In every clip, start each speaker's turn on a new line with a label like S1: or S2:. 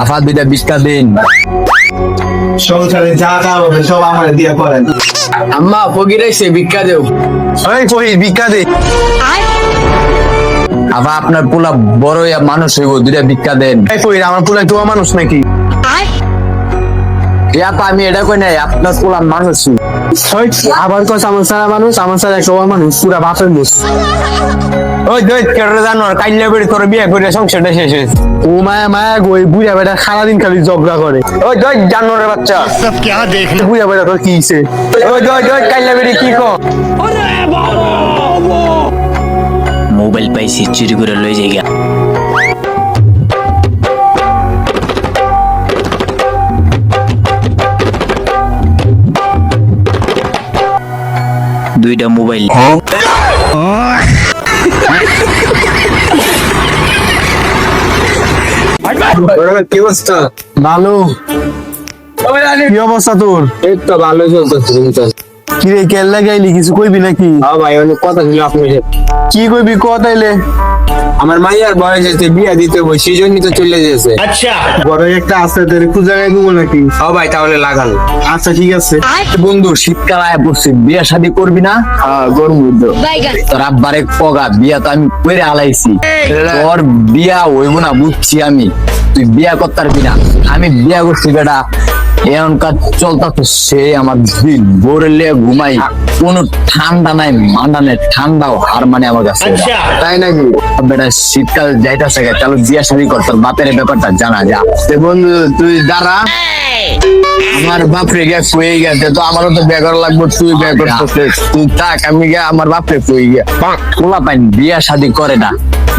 S1: আফা দুইটা ভিক্ষা দিন।
S2: সংসারে যা যা হবে সব আমার দিয়া করেন।
S1: আম্মা ফকির এসে ভিক্ষা দেও।
S2: ওই কই ভিক্ষা দে।
S1: আফা আপনার পোলা বড় মানুষ হইব, দুইটা ভিক্ষা দেন।
S2: এই কই আমার পোলা তো মানুষ নাকি?
S1: আপা আমি এটা কই নাই, আপনার পোলা মানুষ।
S2: ওই আবার কস আমার সারা মানুষ, আমার সারা সব মানুষ পুরা বাপের মুখ।
S1: ওই দুই কেটে জানো কাইল্লা বেড়ে তোর বিয়ে করে সংসারটা শেষ হয়েছে।
S2: ও মায়া মায়া গই বুড়া বেটা সারাদিন খালি ঝগড়া করে।
S1: ওই দুই জানোয়ারের বাচ্চা,
S3: सब क्या देखना।
S2: বুড়া বেটা তোর কি হইছে?
S1: ওই দুই কাইল্লা বেড়ে কি কো?
S4: মোবাইল পাইছি চুরি করে লই যাইগা। দুইটা মোবাইল।
S1: কি অবস্থা?
S2: ভালো। কি অবস্থা তোর?
S1: এই তো ভালো চলতেছে।
S2: কি রে কেল্লা গাইলি কিছু কইবি নাকি?
S1: ভাই অনেক কথা ছিল আপনার সাথে।
S2: কি কইবি কথাইলে?
S1: আমার মাইয়ার বয়স হয়েছে, বিয়া দিতে হবে, সেই জন্যই তো চলে যেতেছে।
S3: अच्छा
S2: বড় একটা আছে তোর খুঁজা গাই দিব নাকি?
S1: ভাই তাহলে লাগান।
S2: আচ্ছা ঠিক আছে।
S1: বন্ধু শীতকাল আয় পড়ছে, বিয়া শাদী করবি না? গরম বুঝতো তোর আব্বারে পগা বিয়া তো আমি করে আলাইছি, তোর বিয়া হইব না বুঝছি আমি, তুই বিয়া করতে পারবি না। আমি বিয়া করছি বেটা, এখনকার চলতে সে আমার দিন বোরলে ঘুমাই, কোনো ঠান্ডা নাই মান্ডা নাই, ঠান্ডাও হার মানে আমার কাছে।
S3: আচ্ছা।
S1: তাই নাকি? বেটা শীতকাল যাইতেছে, চলো বিয়া শাদী কর, তোর বাপের ব্যাপারটা জানা যা। বন্ধু তুই দাঁড়া, আমার বাপরে গে ফুয়ে গেছে তো, আমারও তো বিয়ে করা লাগবে, তুই বিয়ে করতেছিস, তুই থাক, আমি গে আমার বাপরে ফুয়ে গে পোলা পাইন বিয়া শাদী করে না,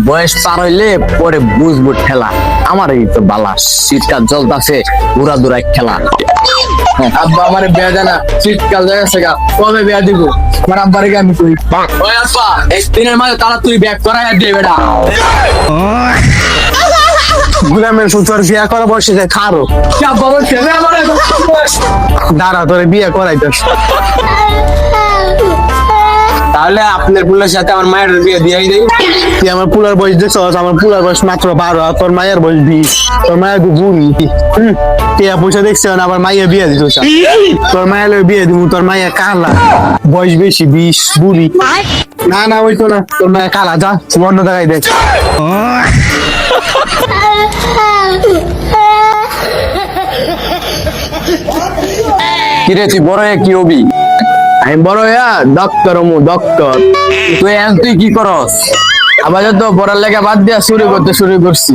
S1: বয়স পার হইলে পরে বুঝবো ঠেলা। আমার এই তো বালা, শীতকাল চলতেছে উড়া দুরা খেলা। আব্বা আমার বিয়া জানা, শীতকাল যাচ্ছে গা, কবে বিয়া দিব? আমার আব্বারে গে আমি কই, ওই আব্বা একদিনের মাঝে তারা তুই বিয়া করাই দে বেটা।
S2: গুলামের সুতোর বিয়া করা বসে যায় খারো।
S1: আব্বা বলছে
S2: দাঁড়া তোরে বিয়া করাইতেছ।
S1: তাহলে আপনার পুলের সাথে আমার মায়ের বিয়ে দিয়ে দেই।
S2: তুই আমার পুলার বয়স দেখছস? আমার পুলার বয়স মাত্র 12, আর তোর মায়ের বয়স 20। তোর মায়ের তো বুড়ি। টিয়া পয়সা দেখছে না, আবার মাইয়া বিয়ে দিত। তোর মায়ের বিয়ে দিব, তোর মাইয়া কালা, বয়স বেশি 20, বুড়ি। না না ওই তো না, তোর মায়ের কালা, যা অন্য জায়গায় দেখ।
S1: কিরে তুই বড় হয়ে কি হবি? আমি বড় হইয়া ডক্টর হমু, ডক্টর। তুই কি করস? আবার তো পড়ালেখা বাদ দিয়া শুরু করতে শুরু করছি।